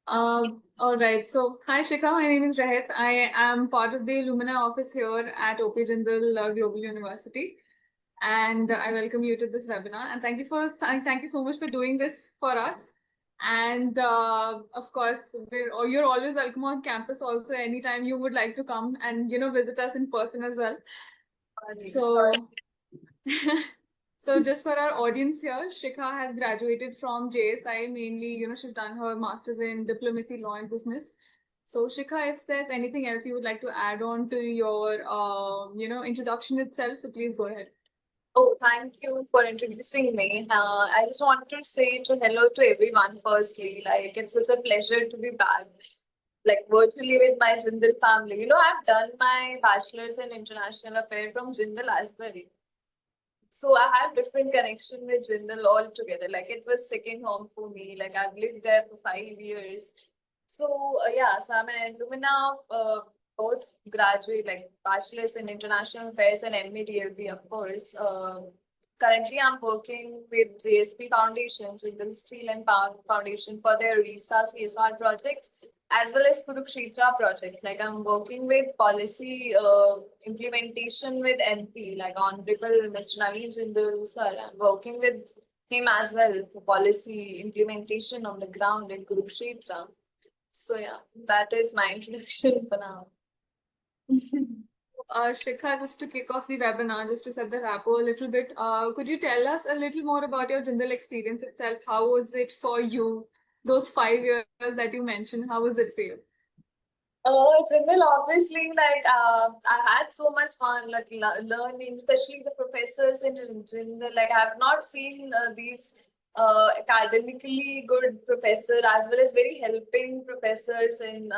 All right. So, hi Shikha, my name is Rahit. I am part of the Lumina office here at OP Jindal Global University, and I welcome you to this webinar. And thank you so much for doing this for us. And of course, you're always welcome on campus also anytime you would like to come and visit us in person as well. So. So just for our audience here, Shikha has graduated from JSI mainly, she's done her master's in diplomacy, law and business. So Shikha, if there's anything else you would like to add on to your, introduction itself, so please go ahead. Oh, thank you for introducing me. I just wanted to say hello to everyone firstly. Like, it's such a pleasure to be back, like virtually with my Jindal family. I've done my bachelor's in international affairs from Jindal as well. So I have different connection with Jindal altogether. Like, it was second home for me. Like, I've lived there for 5 years. So yeah, so I'm an alumna of both graduate, like bachelor's in international affairs and MA DLB, of course. Currently, I'm working with JSP Foundation, Jindal Steel and Power Foundation, for their RISA CSR projects, as well as Kurukshetra project. Like, I'm working with policy implementation with MP, like Honorable Mr. Naveen Jindal sir. I'm working with him as well for policy implementation on the ground in Kurukshetra. So yeah, that is my introduction for now. Shikha, just to kick off the webinar, just to set the rapport a little bit, could you tell us a little more about your Jindal experience itself? How was it for you? Those 5 years that you mentioned, how was it for you? Jindal, obviously, like I had so much fun, like learning, especially the professors in Jindal. Like, I have not seen these academically good professor as well as very helping professors. In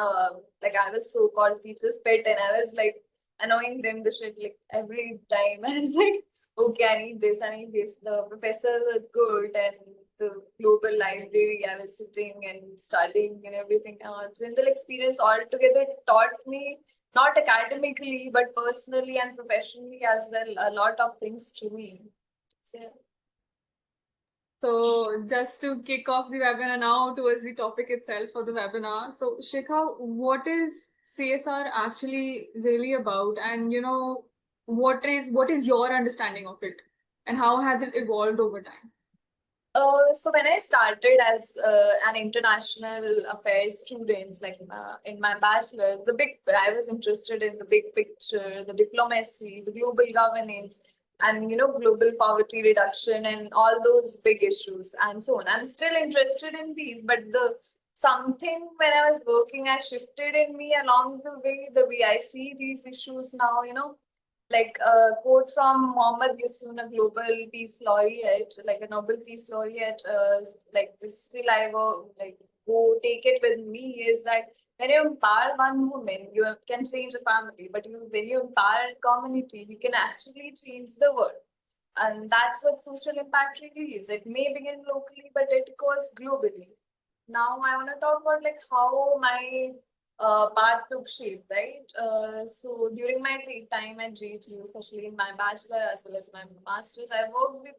like, I was so-called teacher's pet, and I was like annoying them the shit like every time. I was like, okay, I need this, I need this. The professors are good, and the global library I was sitting and studying and everything. General experience altogether taught me, not academically, but personally and professionally as well, a lot of things to me. So, So just to kick off the webinar now towards the topic itself for the webinar. So Shikha, what is CSR actually really about? And what is your understanding of it? And how has it evolved over time? so when I started as an international affairs student, like in my bachelor, I was interested in the big picture, the diplomacy, the global governance, and global poverty reduction and all those big issues and so on. I'm still interested in these, but the something when I was working, I shifted in me along the way I see these issues now. Like a quote from Mohammad Yusuf, a Global Peace Laureate, like a Nobel Peace Laureate, like still I will like go take it with me is that when you empower one woman, you can change a family, but when you empower a community, you can actually change the world. And that's what social impact really is. It may begin locally, but it goes globally. Now I want to talk about like how my path took shape, right? So during my time at GTU, especially in my bachelor as well as my master's, I worked with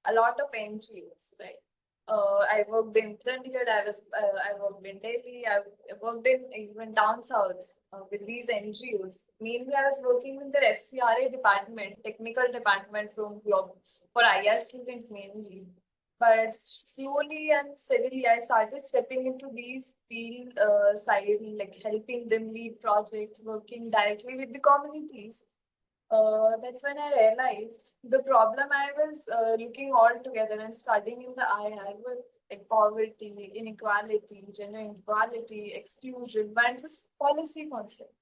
a lot of NGOs, right? I worked in Chandigarh, I worked in Delhi, I worked in even down south with these NGOs. Mainly, I was working with their FCRA department, technical department from Globe for IR students mainly. But slowly and steadily, I started stepping into these field side, like helping them lead projects, working directly with the communities. That's when I realized the problem I was looking all together and studying in the IR was like poverty, inequality, gender inequality, exclusion, but just policy concept.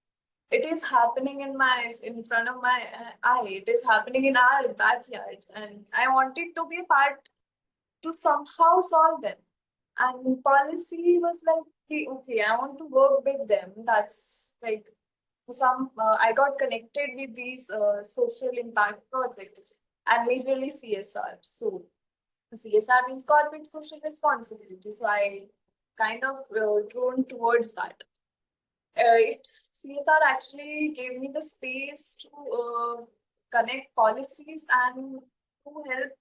It is happening in front of my eye. It is happening in our backyards, and I wanted to be a part to somehow solve them. And policy was like, okay, I want to work with them. That's like I got connected with these social impact projects and majorly CSR. So CSR means corporate social responsibility. So I kind of drawn towards that. CSR actually gave me the space to connect policies and to help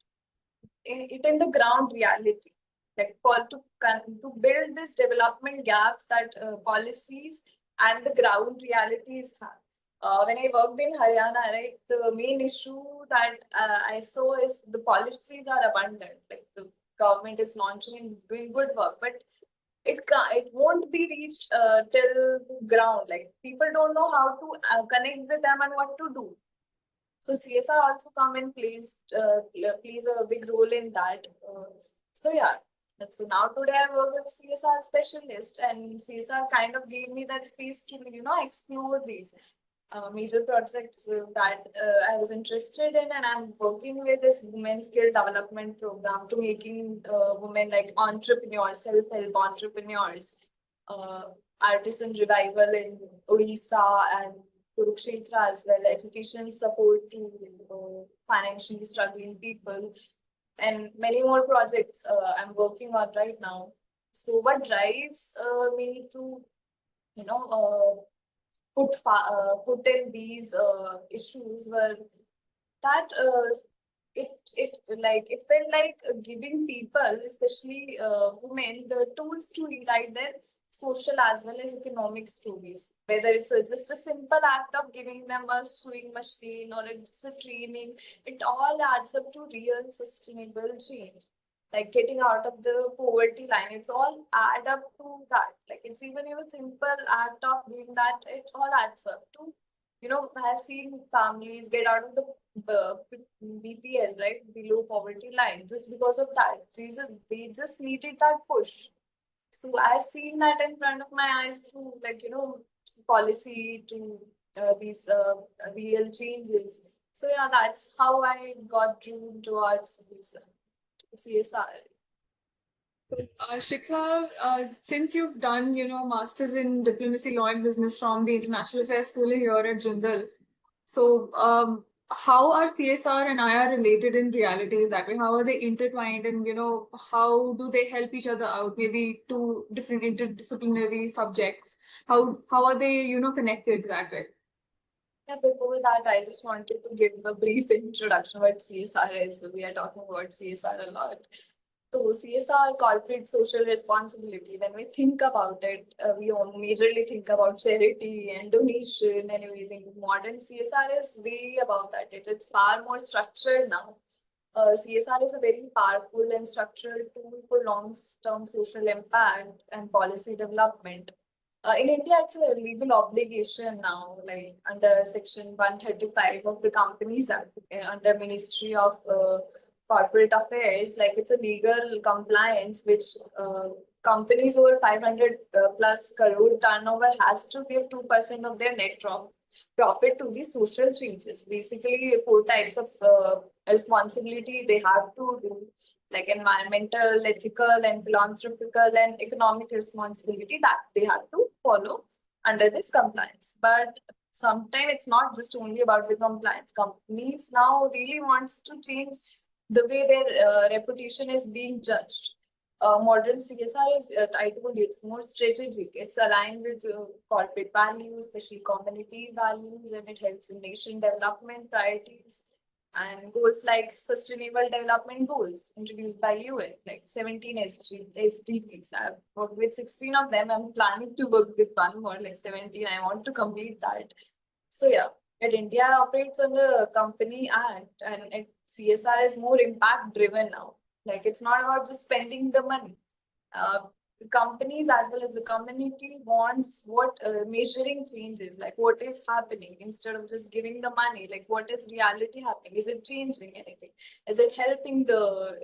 in the ground reality. like to build this development gaps that policies and the ground realities have. When I worked in Haryana, right, the main issue that I saw is the policies are abundant. Like the government is launching and doing good work, but it won't be reached till the ground. Like people don't know how to connect with them and what to do. So CSR also come and plays a big role in that. So yeah. So now today I work as a CSR specialist, and CSR kind of gave me that space to explore these major projects that I was interested in, and I'm working with this women skill development program to making women like entrepreneurs, self-help entrepreneurs, uh, artisan revival in Odisha and Kurukshetra as well, education support to financially struggling people, and many more projects I'm working on right now. So what drives me to you know uh, put in these issues were that it felt like giving people, especially women, the tools to rewrite their social as well as economic stories. Whether it's just a simple act of giving them a sewing machine or it's just a training, it all adds up to real sustainable change. Like getting out of the poverty line, it's all add up to that. Like it's even a simple act of doing that, it all adds up to. I have seen families get out of the BPL, right, below poverty line, just because of that. They just needed that push. So I've seen that in front of my eyes through, like, policy to these real changes. So yeah, that's how I got drawn towards this CSR. Shikha, since you've done, masters in diplomacy, law, and business from the International Affairs School here at Jindal, so how are CSR and IR related in reality that way? How are they intertwined, and how do they help each other out? Maybe two different interdisciplinary subjects. How are they, connected that way? Yeah, before that, I just wanted to give a brief introduction what CSR is. So we are talking about CSR a lot. So CSR, corporate social responsibility, when we think about it, we all majorly think about charity and donation and everything. Modern CSR is way above that. It's far more structured now. CSR is a very powerful and structured tool for long-term social impact and policy development. In India, it's a legal obligation now, like under Section 135 of the Companies Act, under Ministry of Corporate Affairs, like it's a legal compliance which companies over 500 plus crore turnover has to give 2% of their net profit to the social changes. Basically, four types of responsibility they have to do, like environmental, ethical, and philanthropical and economic responsibility that they have to follow under this compliance. But sometimes it's not just only about the compliance. Companies now really wants to change the way their reputation is being judged. Modern CSR is, I told you, it's more strategic. It's aligned with corporate values, especially community values, and it helps in nation development priorities and goals like sustainable development goals introduced by UN, like 17 SDGs. I've worked with 16 of them. I'm planning to work with one more, like 17. I want to complete that. So yeah, at India operates on the Company Act, and CSR is more impact driven now. Like it's not about just spending the money. The companies as well as the community wants what measuring changes, like what is happening instead of just giving the money, like what is reality happening, is it changing anything, is it helping the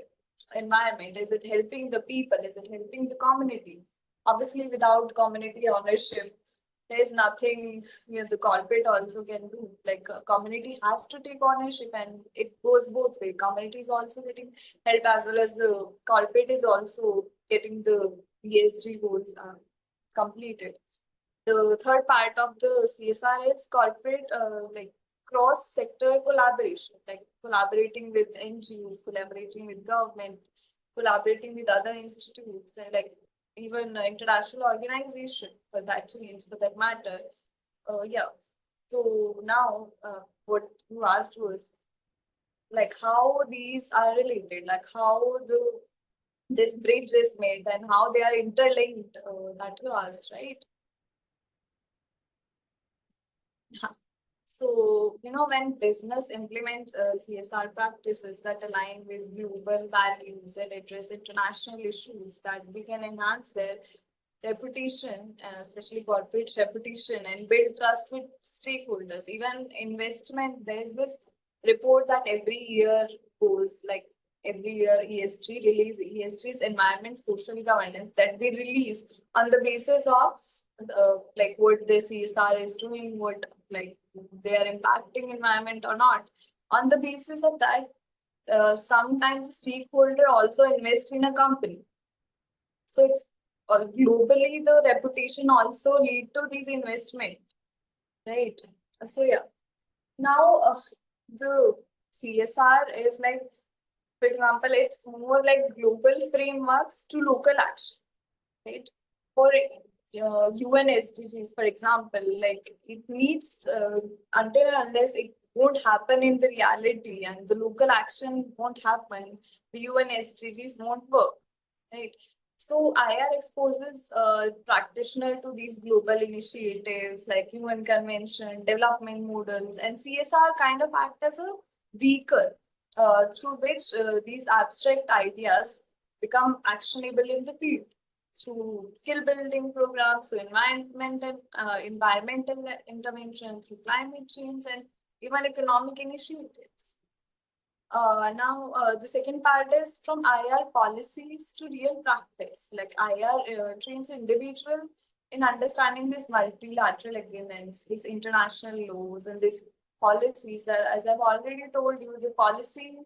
environment, is it helping the people, is it helping the community. Obviously without community ownership there's nothing the corporate also can do. Like community has to take ownership, and it goes both way. Community is also getting help as well as the corporate is also getting the ESG goals completed. The third part of the CSR is corporate like cross sector collaboration, like collaborating with NGOs, collaborating with government, collaborating with other institutes, and like even international organization for that change, for that matter. Yeah. So now, what you asked was like how these are related, like how the this bridge is made and how they are interlinked, that you asked, right? So, when business implements CSR practices that align with global values and address international issues, that we can enhance their reputation, especially corporate reputation, and build trust with stakeholders. Even investment, there's this report that every year goes, like every year ESG release, ESG's environment, social governance, that they release on the basis of like what the CSR is doing, what like they are impacting environment or not. On the basis of that, sometimes the stakeholder also invest in a company. So it's globally the reputation also lead to these investment, right? So yeah, now the CSR is like, for example, it's more like global frameworks to local action, right? For UN SDGs, for example, like it needs until and unless it won't happen in the reality and the local action won't happen, the UN SDGs won't work, right? So IR exposes practitioner to these global initiatives like UN Convention, development models, and CSR kind of act as a vehicle through which these abstract ideas become actionable in the field through skill building programs, through environmental intervention, through climate change, and even economic initiatives. Now, the second part is from IR policies to real practice. Like IR trains individual in understanding these multilateral agreements, these international laws, and these policies. As I've already told you, the policy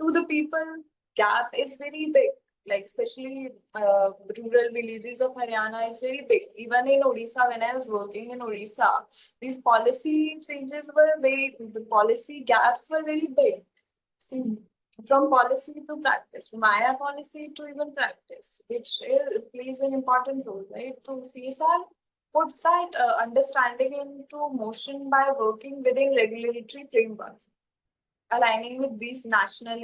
to the people gap is very big. Like especially rural villages of Haryana is very big. Even in Odisha, when I was working in Odisha, these policy changes were the policy gaps were very big. So from policy to practice, from IR policy to even practice, which plays an important role, right? So CSR puts that understanding into motion by working within regulatory frameworks, aligning with these national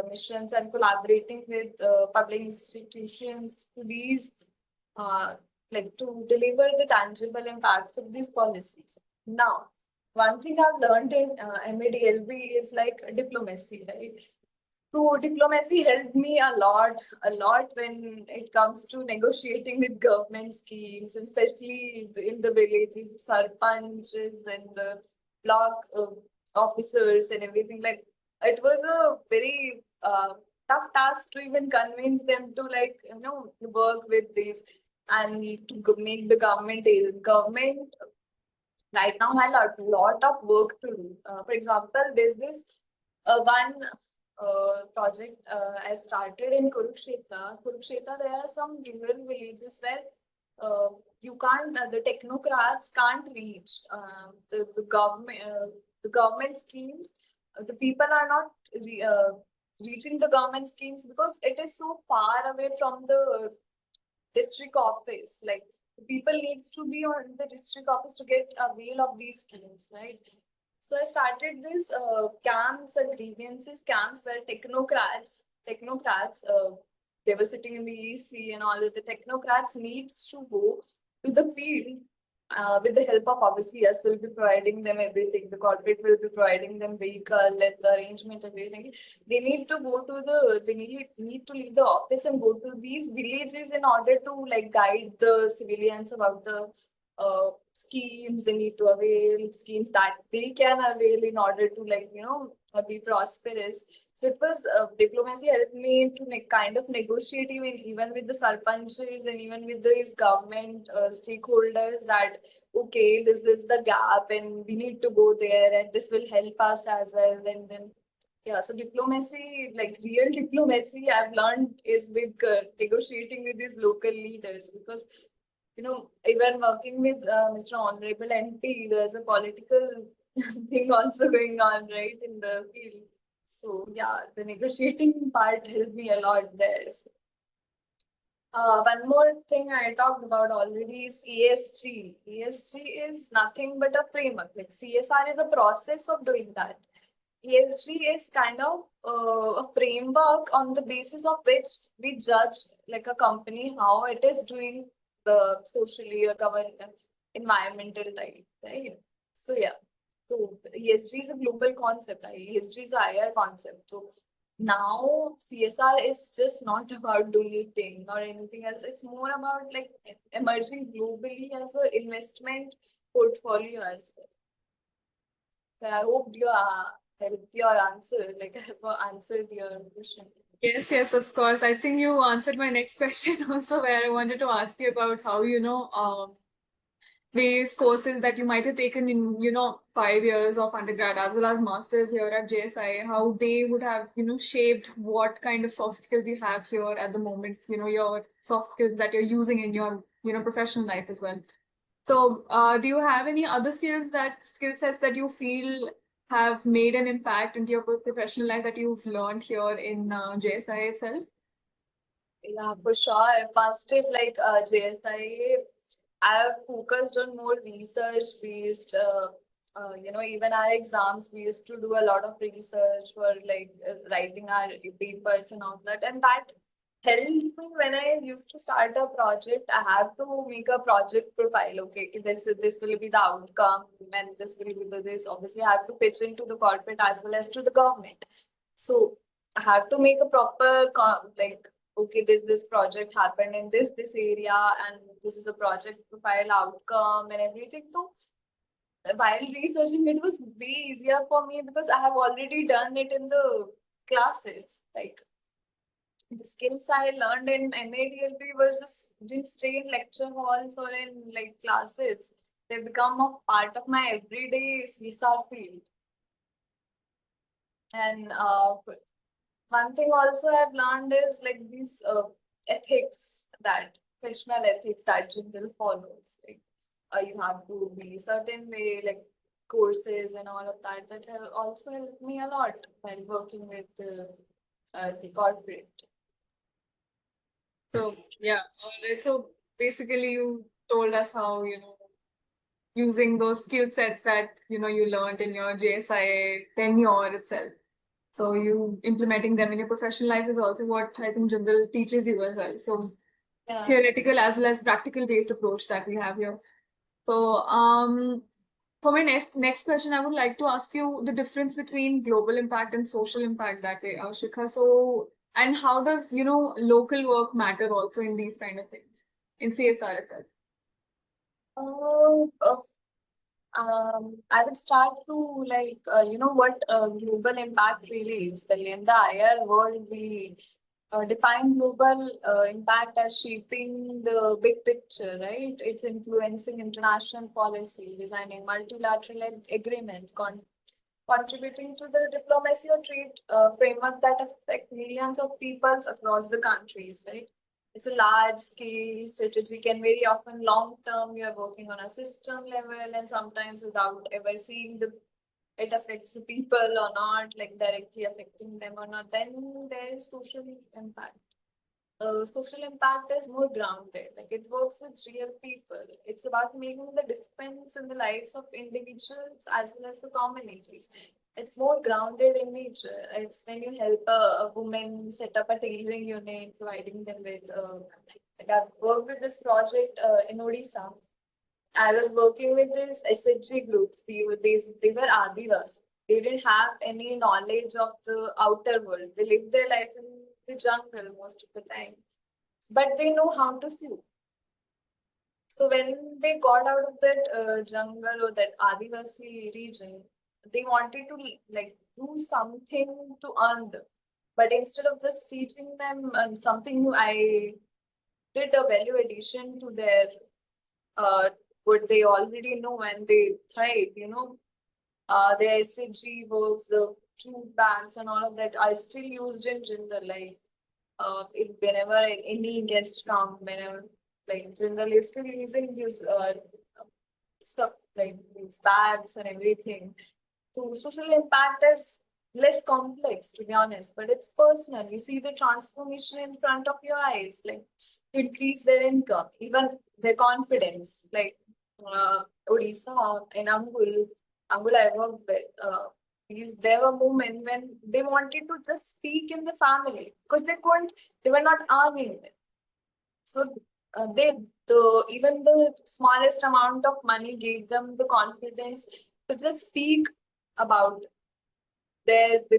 missions and collaborating with public institutions to these like to deliver the tangible impacts of these policies. Now, one thing I've learned in MADLB is like diplomacy, right? So diplomacy helped me a lot when it comes to negotiating with government schemes, and especially in the villages, sarpanches and the block officers and everything. Like it was a very tough task to even convince them to work with this and to make the government right now has a lot of work to do. For example, there's this one project I've started in Kurukshetra. Kurukshetra, there are some rural villages where you can't, the technocrats can't reach the government schemes. The people are not reaching the government schemes because it is so far away from the district office. Like the people needs to be on the district office to get avail of these schemes, right? So I started this camps and grievances camps where technocrats, they were sitting in the EC and all of the technocrats needs to go to the field with the help of obviously us will be providing them everything. The corporate will be providing them vehicle and the arrangement, everything. They need to go to need to leave the office and go to these villages in order to like guide the civilians about the schemes they need to avail, schemes that they can avail in order to be prosperous. So it was diplomacy helped me to kind of negotiate even with the sarpanches and even with these government stakeholders that okay, this is the gap and we need to go there and this will help us as well. And then yeah, so diplomacy, like real diplomacy, I've learned is with negotiating with these local leaders because even working with Mr. Honorable MP, there's a political thing also going on, right, in the field. So yeah, the negotiating part helped me a lot there. So, one more thing I talked about already is ESG. ESG is nothing but a framework. Like CSR is a process of doing that. ESG is kind of a framework on the basis of which we judge like a company how it is doing the socially or environmental type, right? So yeah, so ESG is a global concept. ESG is a higher concept. So now CSR is just not about donating or anything else. It's more about like emerging globally as an investment portfolio as well. So I hope helped your answer, like I have answered your question. Yes, yes, of course. I think you answered my next question also, where I wanted to ask you about how, various courses that you might have taken in, 5 years of undergrad as well as masters here at JSI, how they would have, shaped what kind of soft skills you have here at the moment, your soft skills that you're using in your, professional life as well. So, do you have any other skill sets that you feel have made an impact into your professional life that you've learned here in JSI itself? Yeah, for sure. First is like JSI. I have focused on more research based. Even our exams, we used to do a lot of research for like writing our papers and all that, and that helped me when I used to start a project. I have to make a project profile. Okay, this will be the outcome, and this will be this. Obviously, I have to pitch into the corporate as well as to the government. So I have to make a proper like okay, this project happened in this area, and this is a project profile outcome and everything. So while researching, it was way easier for me because I have already done it in the classes. Like the skills I learned in MADLB was just didn't stay in lecture halls or in like classes. They become a part of my everyday CSR field. And one thing also I've learned is like these ethics that professional ethics that Jindal follows. Like you have to be certain way, like courses and all of that. That also helped me a lot while working with the corporate. So, yeah, all right. So, basically, you told us how, using those skill sets that, you learned in your JSI tenure itself. So, you implementing them in your professional life is also what I think Jindal teaches you as well. So, Yeah. theoretical as well as practical based approach that we have here. So, for my next question, I would like to ask you the difference between global impact and social impact that way, Shikha. So, and how does local work matter also in these kind of things in CSR itself? Uh, I would start to like what global impact really is. Well, in the IR world, we define global impact as shaping the big picture, right? It's influencing international policy, designing multilateral agreements, contributing to the diplomacy or trade framework that affect millions of peoples across the countries, right? It's a large scale strategic and very often long term. You are working on a system level and sometimes without ever seeing the it affects the people or not, like directly affecting them or not. Then there's social impact. Social impact is more grounded. Like it works with real people. It's about making the difference in the lives of individuals as well as the communities. It's more grounded in nature. It's when you help a woman set up a tailoring unit, providing them with. Like I've worked with this project in Odisha. I was working with these SHG groups. They were Adivas. They didn't have any knowledge of the outer world. They lived their life in the jungle most of the time, but they know how to sew. So when they got out of that jungle or that Adivasi region, they wanted to like do something to earn them. But instead of just teaching them something new, I did a value addition to their uh, what they already know and they thrive. The SHG works, the jute bags and all of that are still used in Jindal. Like if whenever any guests come, whenever like generally still using these stuff like these bags and everything. So social impact is less complex to be honest, but it's personal. You see the transformation in front of your eyes, like to increase their income, even their confidence. Like Odisha in Angul I worked with. there were moments when they wanted to just speak in the family because they were not earning it. So even the smallest amount of money gave them the confidence to just speak about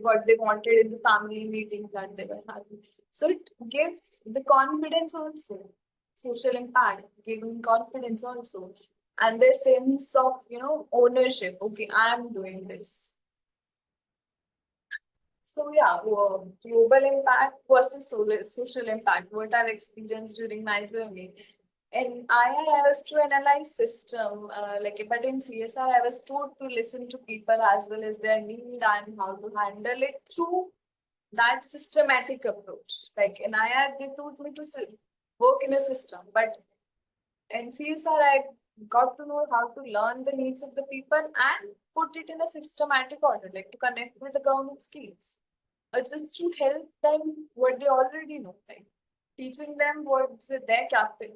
what they wanted in the family meetings that they were having. So it gives the confidence also, social impact, giving confidence also, and their sense of ownership. Okay, I'm doing this. So yeah, global impact versus social impact. What I've experienced during my journey. In IR, I was to analyze system, but in CSR, I was told to listen to people as well as their need and how to handle it through that systematic approach. Like in IR, they told me to work in a system, but in CSR, I got to know how to learn the needs of the people and put it in a systematic order, like to connect with the government schemes, or just to help them what they already know, like teaching them what their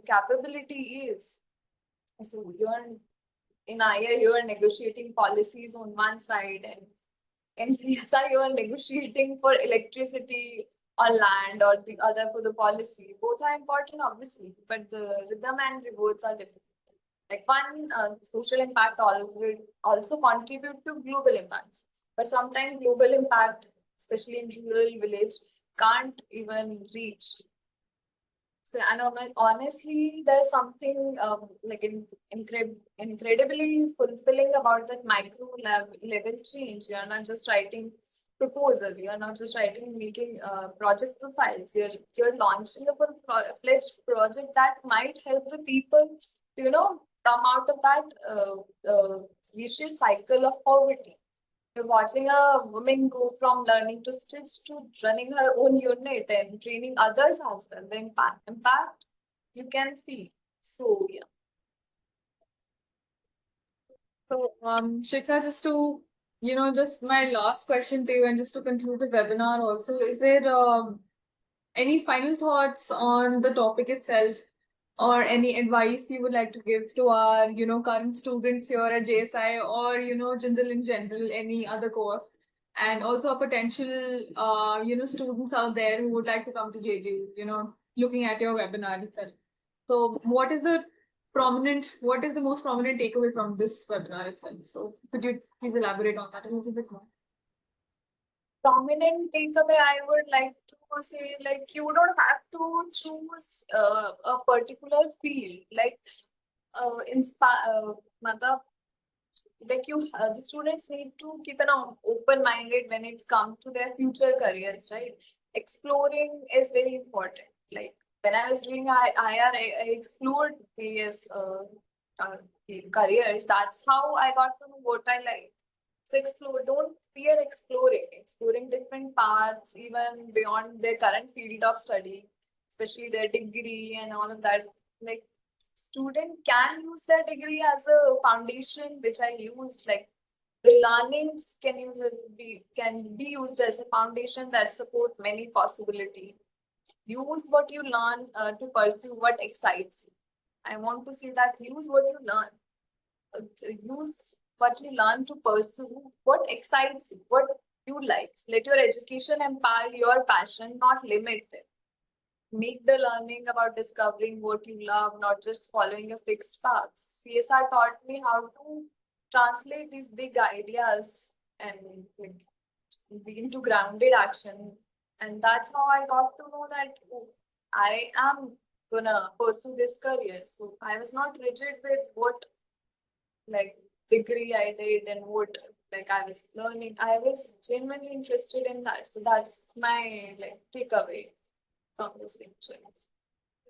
capability is. So you're in IR, you're negotiating policies on one side, and in CSI, you are negotiating for electricity or land, or the other for the policy. Both are important, obviously, but the rhythm and rewards are different. Like one, social impact also contribute to global impacts, but sometimes global impact, especially in rural village, can't even reach. So, and honestly, there's something incredibly fulfilling about that micro level change. You're not just writing proposal. You're not just writing, making project profiles. You're launching a full-fledged project that might help the people to come out of that vicious cycle of poverty. You're watching a woman go from learning to stitch to running her own unit and training others as well. The impact you can feel. So yeah. So, Shikha, just my last question to you, and just to conclude the webinar also, is there any final thoughts on the topic itself, or any advice you would like to give to our, current students here at JSI, or, Jindal in general, any other course, and also a potential, students out there who would like to come to JG, looking at your webinar itself. So what is the most prominent takeaway from this webinar itself? So could you please elaborate on that a little bit more? Prominent takeaway I would like to say, like, you don't have to choose a particular field, like inspire the students need to keep an open minded when it's come to their future careers, right? Exploring is very important. Like when I was doing IR, I explored various uh, careers. That's how I got to know what I like. So explore, don't fear exploring different paths, even beyond their current field of study, especially their degree and all of that. Like student can use their degree as a foundation, which I used. Like the learnings can be used as a foundation that support many possibility. Use what you learn to pursue what excites you. I want to say that use what you learn. Use what you learn to pursue what excites you, what you like. Let your education empower your passion, not limit it. Make the learning about discovering what you love, not just following a fixed path. CSR taught me how to translate these big ideas and like, into grounded action. And that's how I got to know that I am gonna pursue this career. So I was not rigid with what like degree I did and what like I was learning. I was genuinely interested in that. So that's my like takeaway from this lecture.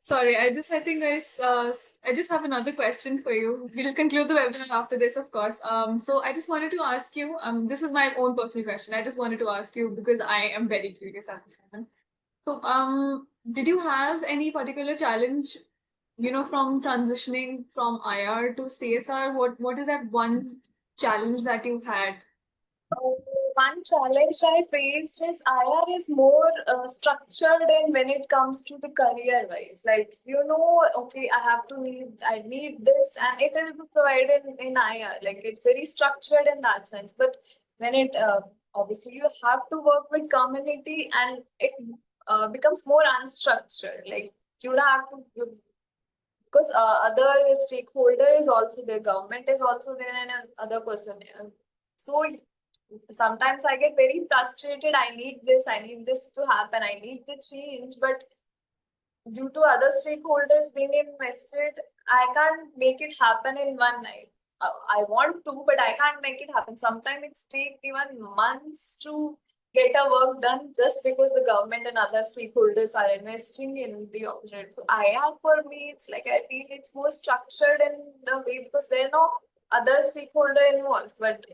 Sorry, I just have another question for you. We'll conclude the webinar after this, of course. So I just wanted to ask you, this is my own personal question. I just wanted to ask you because I am very curious at this moment. So, did you have any particular challenge, from transitioning from IR to CSR? What is that one challenge that you had? Uh, One challenge I faced is IR is more structured in when it comes to the career wise. Like okay, I need this, and it will be provided in IR. Like it's very structured in that sense. But when it obviously you have to work with community, and it becomes more unstructured. Like you have to, because other stakeholder is also there, government is also there, and other person. So sometimes I get very frustrated. I need this to happen, I need the change, but due to other stakeholders being invested, I can't make it happen in one night. I want to, but I can't make it happen. Sometimes it takes even months to get a work done just because the government and other stakeholders are investing in the object. So IR for me, it's like I feel it's more structured in the way because there are no other stakeholder involved. But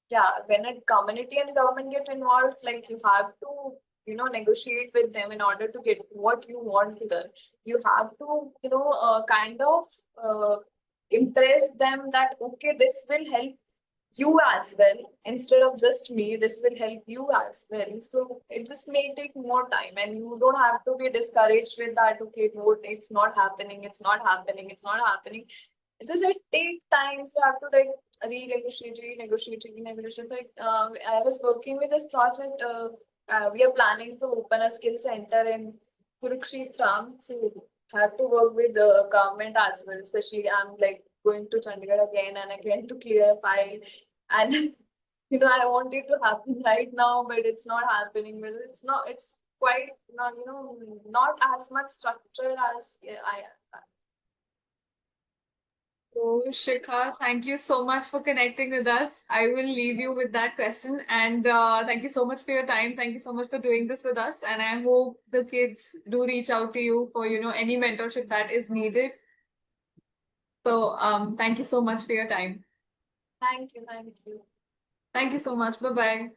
yeah, when a community and government get involved, like you have to, negotiate with them in order to get what you want to do. You have to, kind of impress them that okay, this will help you as well instead of just me. This will help you as well. So it just may take more time, and you don't have to be discouraged with that. Okay, no, it's not happening. It's not happening. It's not happening. It's just it take time. So you have to like renegotiate. Like I was working with this project. We are planning to open a skill center in Kurukshetra. So have to work with the government as well. Especially I'm like going to Chandigarh again and again to clear file, and I want it to happen right now, but it's not happening. Well, it's not. It's quite not not as much structured as I. So, Shikha, thank you so much for connecting with us. I will leave you with that question. And thank you so much for your time. Thank you so much for doing this with us. And I hope the kids do reach out to you for, any mentorship that is needed. So, thank you so much for your time. Thank you. Thank you. Thank you so much. Bye bye.